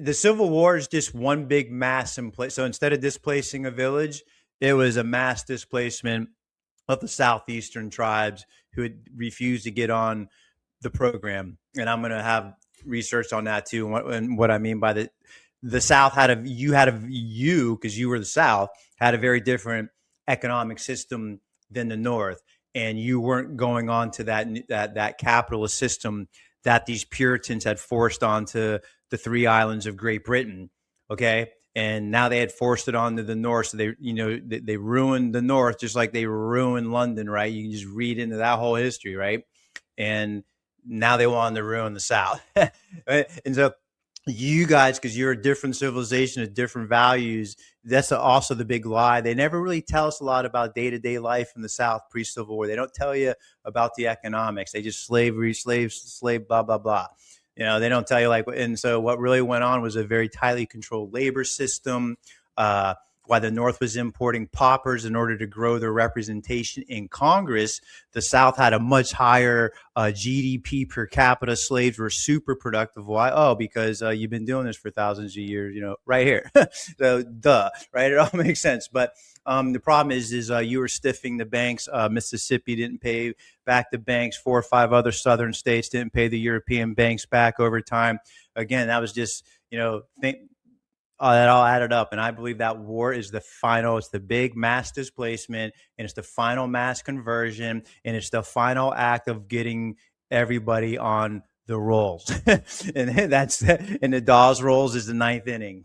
The Civil War is just one big mass in place. So instead of displacing a village, it was a mass displacement of the southeastern tribes who had refused to get on the program. And I'm going to have research on that too. And what I mean by the South had you because you were the South had a very different economic system than the North, and you weren't going on to that capitalist system that these Puritans had forced onto the three islands of Great Britain. Okay. And now they had forced it onto the North. So they ruined the North just like they ruined London, right? You can just read into that whole history, right? And now they wanted to ruin the South. And so you guys, because you're a different civilization with different values, that's also the big lie. They never really tell us a lot about day-to-day life in the South pre-Civil War. They don't tell you about the economics. They just slavery, slave, blah, blah, blah. They don't tell you and so what really went on was a very tightly controlled labor system. Why the North was importing paupers in order to grow their representation in Congress, the South had a much higher GDP per capita. Slaves were super productive. Why? Oh, because you've been doing this for thousands of years, right here. So, duh, right? It all makes sense. But the problem is you were stiffing the banks. Mississippi didn't pay back the banks. 4 or 5 other southern states didn't pay the European banks back over time. Again, that was just, that all added up. And I believe that war is it's the big mass displacement, and it's the final mass conversion, and it's the final act of getting everybody on the rolls. And the Dawes rolls is the ninth inning.